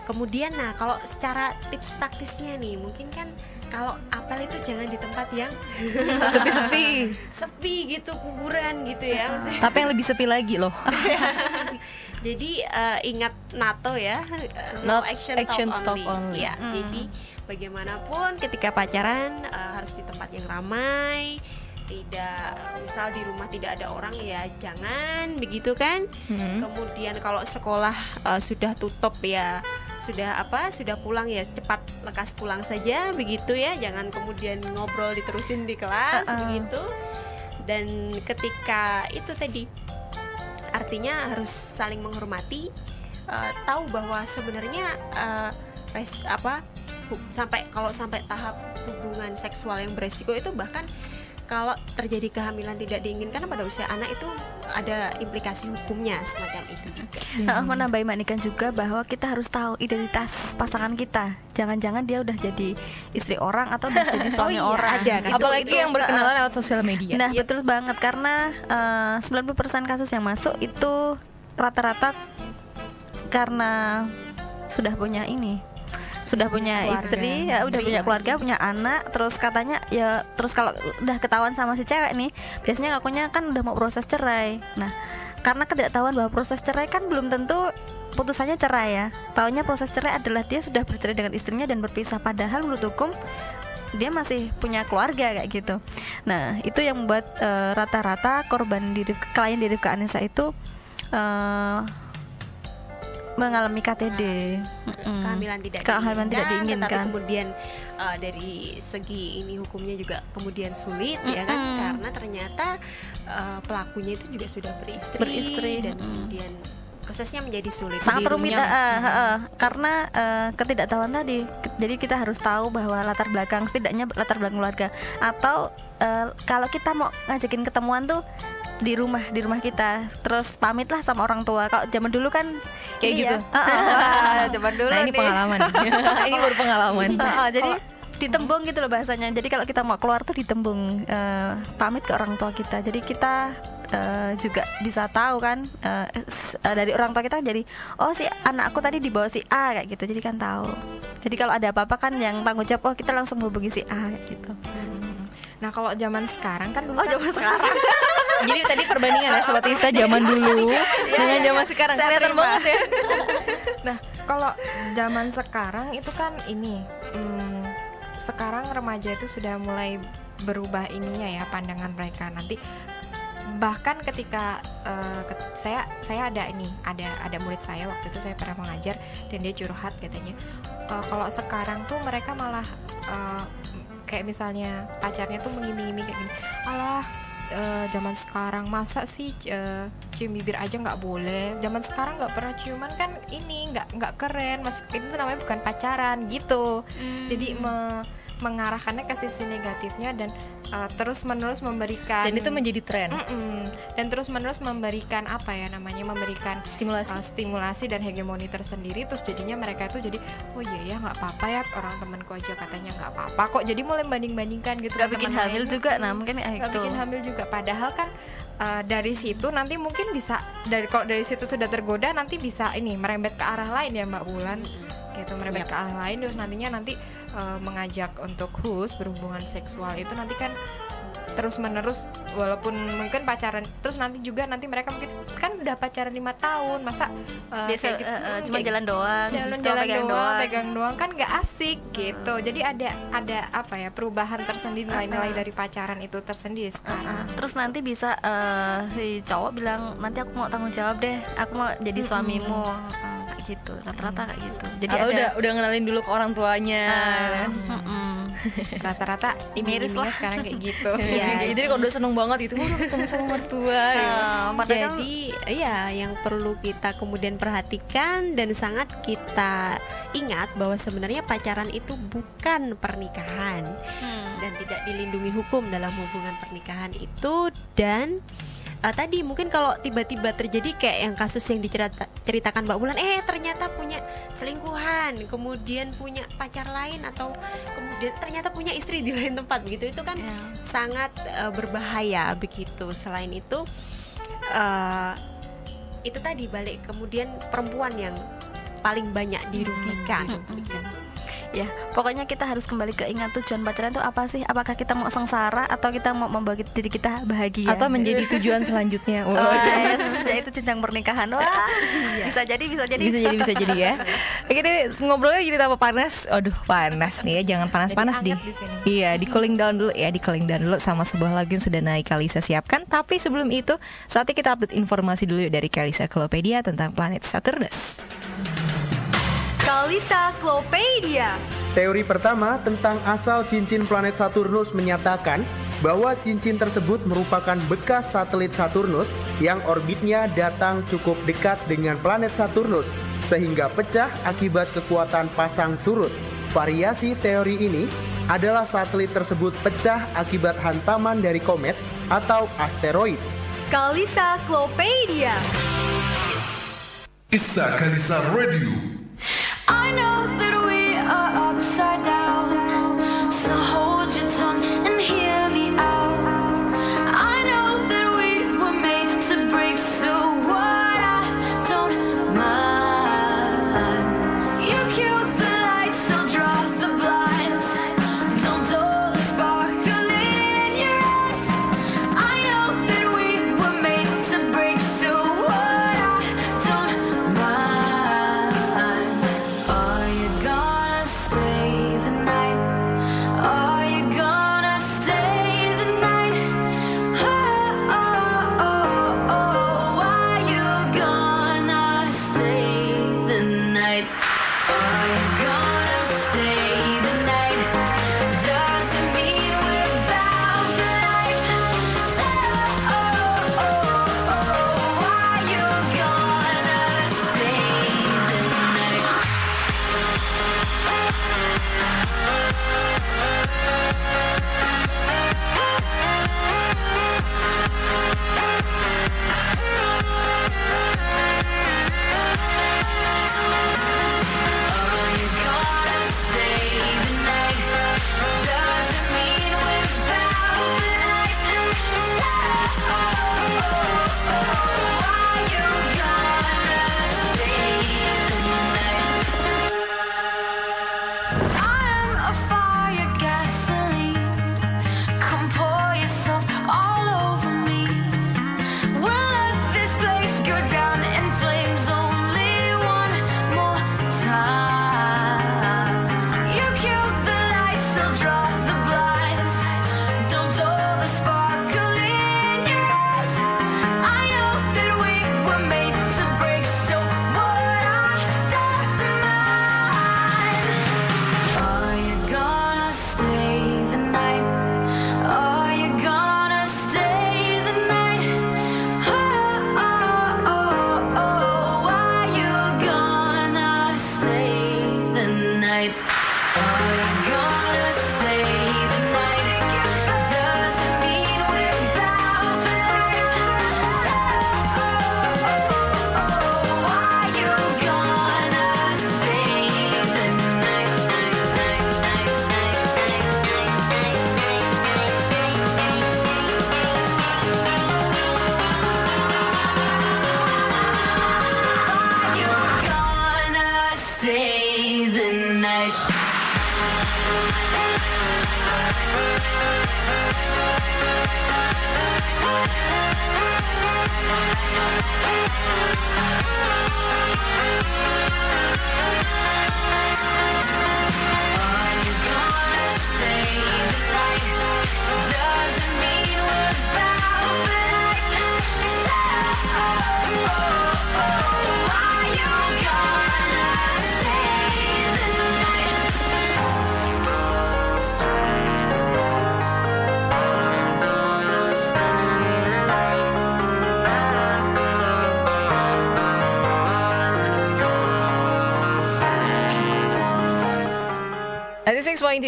Kemudian kalau secara tips praktisnya nih, mungkin kan kalau apel itu jangan di tempat yang sepi gitu, kuburan gitu ya maksudnya. Tapi yang lebih sepi lagi loh. Jadi ingat NATO ya, no action talk only. Ya, jadi bagaimanapun ketika pacaran harus di tempat yang ramai. Tidak, misal di rumah tidak ada orang ya jangan begitu kan. Kemudian kalau sekolah sudah tutup ya sudah pulang ya cepat lekas pulang saja begitu ya, jangan kemudian ngobrol diterusin di kelas begitu. Dan ketika itu tadi artinya harus saling menghormati, tahu bahwa sebenarnya sampai tahap hubungan seksual yang beresiko itu, bahkan kalau terjadi kehamilan tidak diinginkan pada usia anak itu ada implikasi hukumnya semacam itu juga. Menambahkan juga bahwa kita harus tahu identitas pasangan kita. Jangan-jangan dia udah jadi istri orang atau udah jadi suami orang. Ada, apalagi yang berkenalan lewat sosial media. Nah, betul banget, karena 90% kasus yang masuk itu rata-rata karena sudah punya istri, ya udah punya keluarga, punya anak, terus katanya ya, terus kalau udah ketahuan sama si cewek nih, biasanya ngakunya kan udah mau proses cerai. Nah, karena ketidaktahuan bahwa proses cerai kan belum tentu putusannya cerai ya. Taunya proses cerai adalah dia sudah bercerai dengan istrinya dan berpisah, padahal menurut hukum dia masih punya keluarga kayak gitu. Nah, itu yang membuat rata-rata korban klien di Rifka Anissa itu mengalami KTD, kehamilan tidak diinginkan, tapi kemudian dari segi ini hukumnya juga kemudian sulit ya kan, karena ternyata pelakunya itu juga sudah beristri dan kemudian prosesnya menjadi sulit, sangat rumit karena ketidaktahuan tadi. Jadi kita harus tahu bahwa latar belakang, setidaknya latar belakang keluarga, atau kalau kita mau ngajakin ketemuan tuh di rumah kita, terus pamit lah sama orang tua. Kalau zaman dulu kan kayak gitu ya. Zaman dulu nah, ini nih pengalaman ini baru pengalaman. Jadi ditembung gitu loh bahasanya. Jadi kalau kita mau keluar tuh ditembung, pamit ke orang tua kita. Jadi kita juga bisa tahu kan, dari orang tua kita, jadi oh si anakku tadi dibawa si A kayak gitu, jadi kan tahu. Jadi kalau ada apa-apa kan yang tanggung jawab, oh kita langsung hubungi si A kayak gitu. Nah kalau zaman sekarang kan dulu zaman sekarang jadi tadi perbandingan ya Sobat Insta zaman dulu dengan zaman sekarang kelihatan banget ya. Nah kalau zaman sekarang itu kan ini sekarang remaja itu sudah mulai berubah ininya ya, pandangan mereka. Nanti bahkan ketika saya ada murid saya waktu itu, saya pernah mengajar dan dia curhat katanya, kalau sekarang tuh mereka malah kayak misalnya pacarnya tuh mengiming-iming kayak gini, alah zaman sekarang masa sih cium bibir aja nggak boleh, zaman sekarang nggak pernah ciuman kan ini nggak keren, mas itu namanya bukan pacaran gitu. Jadi mengarahkannya ke sisi negatifnya dan terus menerus memberikan, dan itu menjadi tren dan terus menerus memberikan memberikan stimulasi dan hegemoni tersendiri. Terus jadinya mereka itu jadi oh iya ya nggak apa-apa ya, orang temanku aja katanya nggak apa-apa kok, jadi mulai banding-bandingkan gitu. Nggak bikin hamil juga, nah mungkin nggak bikin hamil juga, padahal kan dari situ nanti mungkin bisa kalau dari situ sudah tergoda nanti bisa ini merembet ke arah lain ya Mbak Bulan gitu, merembet ke arah lain. Terus nantinya mengajak untuk berhubungan seksual itu nanti kan terus menerus, walaupun mungkin pacaran terus nanti mereka mungkin kan udah pacaran 5 tahun, masa biasa gitu, cuma jalan doang, pegang doang kan nggak asik gitu. Jadi ada apa ya, perubahan tersendiri, nilai-nilai dari pacaran itu tersendiri sekarang. Terus nanti bisa si cowok bilang, nanti aku mau tanggung jawab deh, aku mau jadi suamimu kayak gitu, rata-rata kayak gitu. Jadi atau udah ngenalin dulu ke orang tuanya. Rata-rata miris lah sekarang kayak gitu. Jadi kalau udah seneng banget itu udah ketemu sama mertua. Jadi ya yang perlu kita kemudian perhatikan dan sangat kita ingat bahwa sebenarnya pacaran itu bukan pernikahan dan tidak dilindungi hukum dalam hubungan pernikahan itu. Dan tadi mungkin kalau tiba-tiba terjadi kayak yang kasus yang diceritakan Mbak Bulan, ternyata punya selingkuhan, kemudian punya pacar lain, atau kemudian ternyata punya istri di lain tempat begitu, itu kan sangat berbahaya begitu. Selain itu tadi balik kemudian perempuan yang paling banyak dirugikan. Ya, pokoknya kita harus kembali ke ingat tujuan pacaran itu apa sih? Apakah kita mau sengsara atau kita mau membuat diri kita bahagia? Atau menjadi tujuan selanjutnya? Yaitu jenjang pernikahan. Wah, bisa jadi ya. Oke deh, ngobrolnya jadi tambah panas. Aduh, panas nih ya, jangan panas-panas di iya, di cooling down dulu sama sebuah lagu yang sudah naik Kalisa siapkan. Tapi sebelum itu, saatnya kita update informasi dulu dari Kalisa Klopedia tentang planet Saturnus. Kalisa Klopedia. Teori pertama tentang asal cincin planet Saturnus menyatakan bahwa cincin tersebut merupakan bekas satelit Saturnus yang orbitnya datang cukup dekat dengan planet Saturnus sehingga pecah akibat kekuatan pasang surut. Variasi teori ini adalah satelit tersebut pecah akibat hantaman dari komet atau asteroid. Kalisa Klopedia. Ista Kalisa Radio. I know that we are upside down, so hold your tongue and hear me out. I know that we were made to break, so what, I don't mind. You cue the lights, I'll draw the blinds. Don't dull the sparkle in your eyes. I know that we were made to break, so what, I don't mind.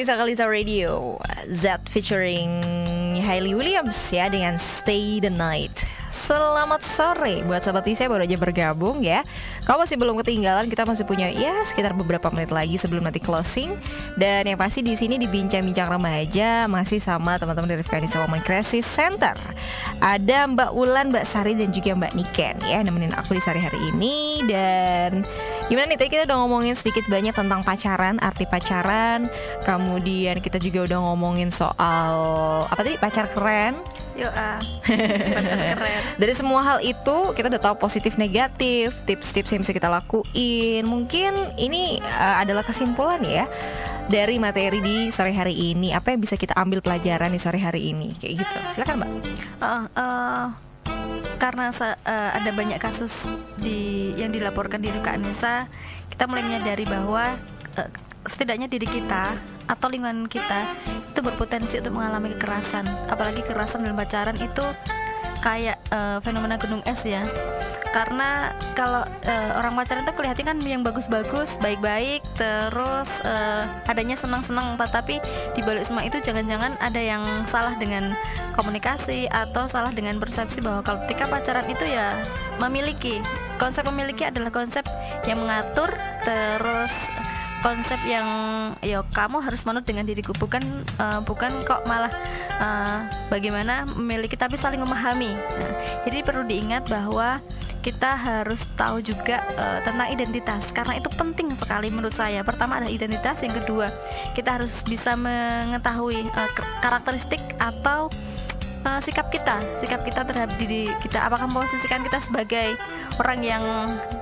Kalisa Radio Z featuring Hailey Williams ya dengan Stay the Night. Selamat sore buat sahabat saya baru aja bergabung ya. Kalau masih belum ketinggalan, kita masih punya ya sekitar beberapa menit lagi sebelum nanti closing. Dan yang pasti di sini di bincang-bincang remaja masih sama teman-teman dari Afghanistan Women Crisis Center. Ada Mbak Wulan, Mbak Sari dan juga Mbak Niken ya nemenin aku di sore hari ini. Dan gimana nih, tadi kita udah ngomongin sedikit banyak tentang pacaran, arti pacaran. Kemudian kita juga udah ngomongin soal apa tadi, pacar keren. Yuk, pacar keren. Dari semua hal itu kita udah tahu positif negatif, tips-tips yang bisa kita lakuin. Mungkin ini adalah kesimpulan ya dari materi di sore hari ini. Apa yang bisa kita ambil pelajaran di sore hari ini, kayak gitu. Silakan Mbak. Karena ada banyak kasus yang dilaporkan di Ruka Anissa, kita mulai menyadari bahwa setidaknya diri kita atau lingkungan kita itu berpotensi untuk mengalami kekerasan. Apalagi kekerasan dalam pacaran itu kayak fenomena gunung es ya. Karena kalau orang pacaran itu kelihatan kan yang bagus-bagus, baik-baik, terus adanya senang-senang, tetapi di balik semua itu jangan-jangan ada yang salah dengan komunikasi atau salah dengan persepsi bahwa kalau ketika pacaran itu ya memiliki. Konsep memiliki adalah konsep yang mengatur, terus konsep yang ya kamu harus manut dengan diriku, bukan kok malah bagaimana memiliki tapi saling memahami. Jadi perlu diingat bahwa kita harus tahu juga tentang identitas, karena itu penting sekali menurut saya. Pertama ada identitas, yang kedua kita harus bisa mengetahui karakteristik atau sikap kita terhadap diri kita. Apakah memposisikan kita sebagai orang yang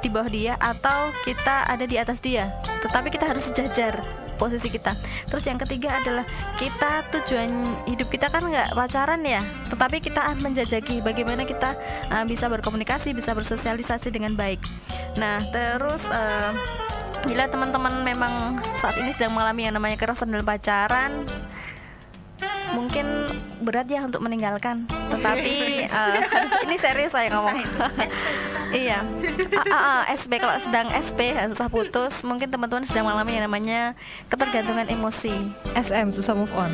di bawah dia atau kita ada di atas dia, tetapi kita harus sejajar posisi kita. Terus yang ketiga adalah kita, tujuan hidup kita kan nggak pacaran ya, tetapi kita menjajaki bagaimana kita bisa berkomunikasi, bisa bersosialisasi dengan baik. Nah terus bila teman-teman memang saat ini sedang mengalami yang namanya kekerasan dalam pacaran, mungkin berat ya untuk meninggalkan, tetapi ini serius saya ngomong. Iya, SP, kalau sedang SP susah putus, mungkin teman-teman sedang mengalami yang namanya ketergantungan emosi. SM, susah move on.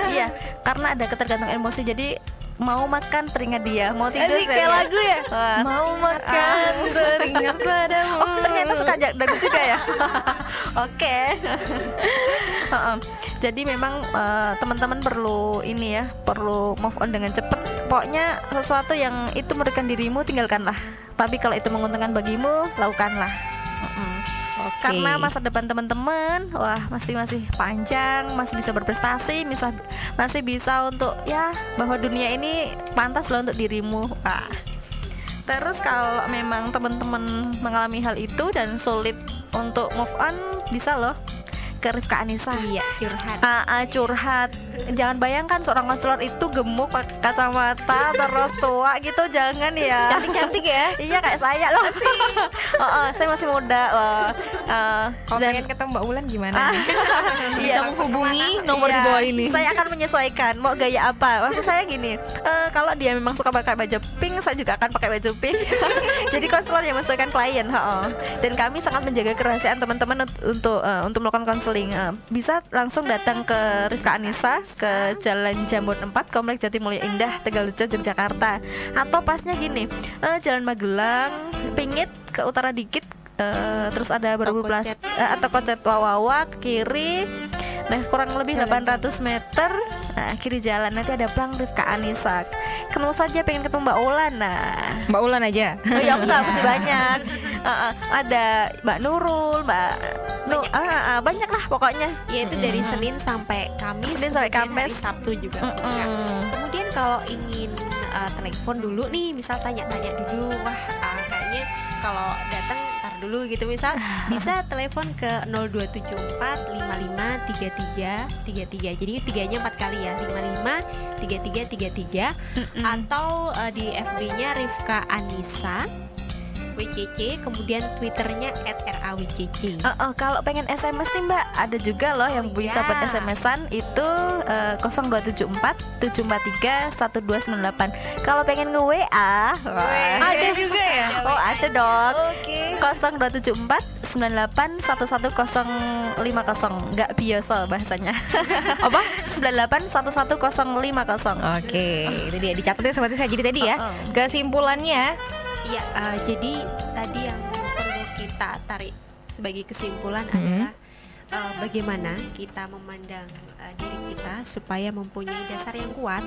Iya, karena ada ketergantungan emosi, jadi mau makan teringat dia, mau tidur kayak lagu ya. Mau makan teringat padamu. Oh ternyata suka lagu juga ya. Oke. Jadi memang teman-teman perlu ini ya, perlu move on dengan cepat. Pokoknya sesuatu yang itu merugikan dirimu tinggalkanlah. Tapi kalau itu menguntungkan bagimu, lakukanlah. Karena masa depan teman-teman masih panjang, masih bisa berprestasi, masih bisa untuk ya bahwa dunia ini pantas loh untuk dirimu. Terus kalau memang teman-teman mengalami hal itu dan sulit untuk move on, bisa loh ke Rifka Anissa. Iya, curhat. Curhat. Jangan bayangkan seorang konselor itu gemuk, pakai kacamata, terus tua gitu, jangan ya. Cantik-cantik ya. Iya kayak saya loh. Saya masih muda loh. Kalau pengen ketemu Mbak Wulan gimana? Bisa menghubungi nomor di bawah ini. Saya akan menyesuaikan mau gaya apa. Maksud saya gini, kalau dia memang suka pakai baju pink, saya juga akan pakai baju pink. Jadi konselor yang menyesuaikan klien. Dan kami sangat menjaga kerahasiaan teman-teman untuk melakukan konseling. Bisa langsung datang ke Rifka Anissa ke Jalan Jambon 4, Komplek Jatimulya Indah, Tegalrejo, Yogyakarta. Atau pasnya gini, Jalan Magelang, Pingit ke utara dikit, terus ada Baru Plastik atau Kocet Wawawa ke kiri. Nah kurang lebih 800 meter kiri jalan nanti ada plang Rifka Anissa. Ketemu saja, pengen ketemu Mbak Ulan. Mbak Ulan aja. Oh ya enggak, masih banyak. Ada Mbak Nurul, Mbak banyak lah pokoknya. Ya itu dari Senin sampai Kamis. Senin sampai kemudian Kamis. hari Sabtu juga buka. Kemudian kalau ingin telepon dulu nih, misal tanya-tanya dulu, wah kayaknya kalau datang ntar dulu gitu misal, bisa telepon ke 0274 55 33 33. Jadi 3-nya 4 kali ya, 55 33 33 atau di FB-nya Rifka Anissa WCC, kemudian Twitternya @rawcc. Kalau pengen SMS nih Mbak, ada juga loh yang bisa buat SMS-an itu 0274 743 1298. Kalau pengen nge-WA, Ada juga ya? Oh ada dong. Oke. 0274 98 11050. Nggak biasa bahasanya. Apa? 98 11050. Oke, itu dia dicatat ya sobat Isa. Jadi tadi ya, kesimpulannya Iya, jadi tadi yang perlu kita tarik sebagai kesimpulan adalah bagaimana kita memandang diri kita supaya mempunyai dasar yang kuat.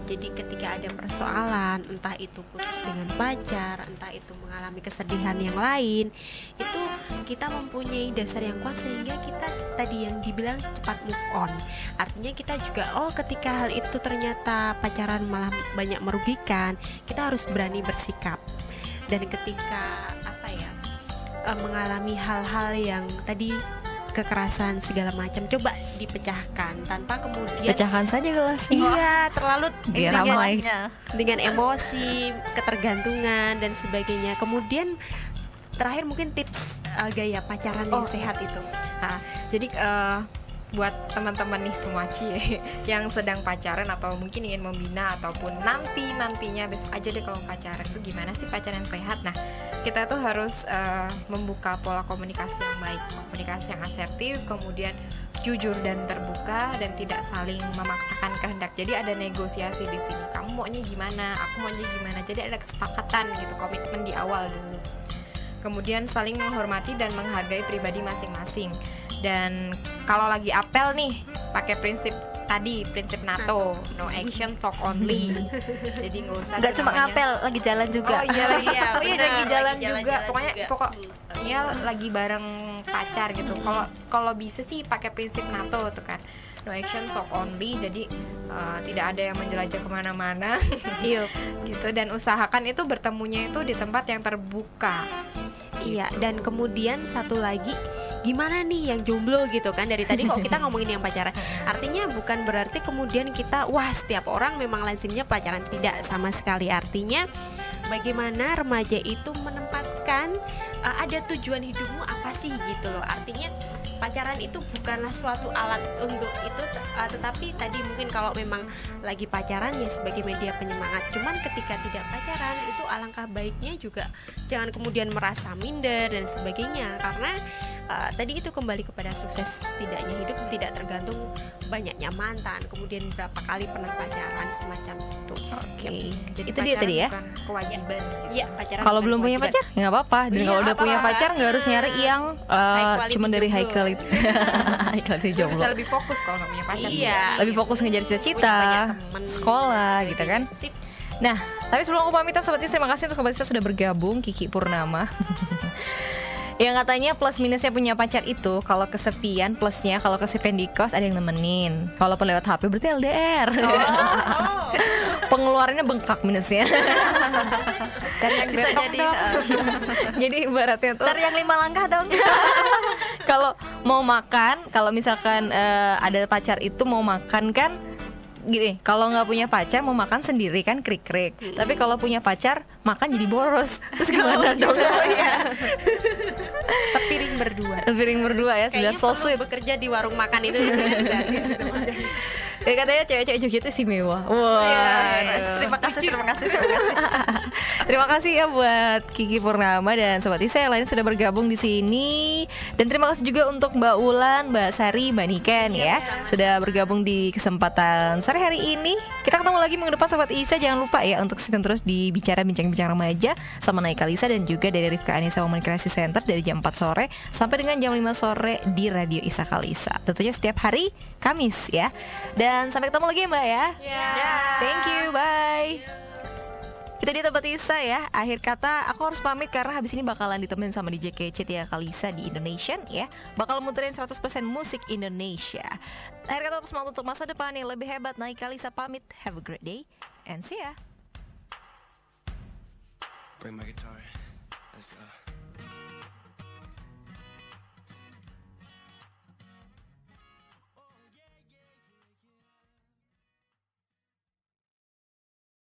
Jadi ketika ada persoalan, entah itu putus dengan pacar, entah itu mengalami kesedihan yang lain, itu kita mempunyai dasar yang kuat sehingga kita tadi yang dibilang cepat move on. Artinya kita juga ketika hal itu ternyata pacaran malah banyak merugikan, kita harus berani bersikap. Dan ketika mengalami hal-hal yang tadi kekerasan segala macam, coba dipecahkan tanpa kemudian pecahkan saja gelasnya. Iya, terlalu Biar ramai. dengan emosi, ketergantungan dan sebagainya. Kemudian terakhir mungkin tips gaya pacaran yang sehat itu. Jadi buat teman-teman nih semua yang sedang pacaran atau mungkin ingin membina ataupun nantinya besok aja deh kalau pacaran itu gimana sih pacaran yang sehat. Nah, kita tuh harus membuka pola komunikasi yang baik, komunikasi yang asertif, kemudian jujur dan terbuka dan tidak saling memaksakan kehendak. Jadi ada negosiasi di sini. Kamu maunya gimana? Aku maunya gimana? Jadi ada kesepakatan gitu, komitmen di awal dulu. Kemudian saling menghormati dan menghargai pribadi masing-masing. Dan kalau lagi apel nih, pakai prinsip NATO, no action, talk only. Jadi nggak cuma ngapel, lagi jalan juga. Oh iya lagi jalan juga. Pokoknya lagi bareng pacar gitu. Kalau bisa sih pakai prinsip NATO tuh kan. No action, talk only. Jadi tidak ada yang menjelajah kemana-mana. Iya. Gitu. Dan usahakan itu bertemunya itu di tempat yang terbuka. Iya. Dan kemudian satu lagi, gimana nih yang jomblo gitu kan. Dari tadi kok kita ngomongin yang pacaran, artinya bukan berarti kemudian kita setiap orang memang lazimnya pacaran. Tidak sama sekali. Artinya bagaimana remaja itu menempatkan ada tujuan hidupmu apa sih gitu loh. Artinya pacaran itu bukanlah suatu alat untuk itu, tetapi tadi mungkin kalau memang lagi pacaran ya sebagai media penyemangat. Cuman ketika tidak pacaran itu alangkah baiknya juga jangan kemudian merasa minder dan sebagainya, karena tadi itu kembali kepada sukses tidaknya hidup tidak tergantung banyaknya mantan, kemudian berapa kali pernah pacaran semacam itu. Oke. Jadi Itu dia tadi ya. bukan kewajiban. Iya, pacaran. Kalau bukan belum punya kewajiban. pacar, nggak apa-apa. Dan kalau udah punya pacar, nggak harus nyari yang cuma dari Haikal itu. Haikal dari jomblo. Bisa lebih fokus kalau nggak punya pacar. Iya. Lebih fokus ngejar cita-cita, sekolah gitu kan. Nah, tapi sebelum aku pamitan Sobat Is, terima kasih untuk Sobat Is sudah bergabung. Kiki Purnama. Yang katanya plus minusnya punya pacar itu, kalau kesepian, plusnya kalau kesepian di kos ada yang nemenin. Kalau lewat HP berarti LDR. Pengeluarannya bengkak minusnya. Cari yang bisa jadi Jadi ibaratnya tuh cari yang 5 langkah dong. Kalau mau makan, kalau misalkan ada pacar itu mau makan kan gini, kalau nggak punya pacar mau makan sendiri kan krik-krik. Tapi kalau punya pacar makan jadi boros. Terus gimana dong? Sepiring berdua. Sepiring berdua ya, sudah Kayaknya so perlu sweet. bekerja di warung makan itu gratis. Ya katanya cewek-cewek Jogja itu istimewa. Terima kasih. Terima kasih ya buat Kiki Purnama dan Sobat Isa yang lain sudah bergabung di sini. Dan terima kasih juga untuk Mbak Ulan, Mbak Sari, Mbak Niken ya sudah bergabung di kesempatan sore hari ini. Kita ketemu lagi minggu depan Sobat Isa. Jangan lupa ya untuk stay terus di Bicara Bincang-Bincang Remaja sama Naika Lisa dan juga dari Rifka Anissa Women Crisis Center dari jam 4 sore sampai dengan jam 5 sore di Radio Isa Kalisa. Tentunya setiap hari Kamis ya. Dan sampai ketemu lagi Mbak ya. Thank you, bye. Itu dia Tempat Isa ya. Akhir kata, aku harus pamit karena habis ini bakalan ditemenin sama DJ kece Tia Kalisa di Indonesian ya. Bakal muterin 100% musik Indonesia. Akhir kata, semangat untuk masa depan yang lebih hebat. Naik Kalisa pamit. Have a great day and see ya. Bring my guitar. Let's go.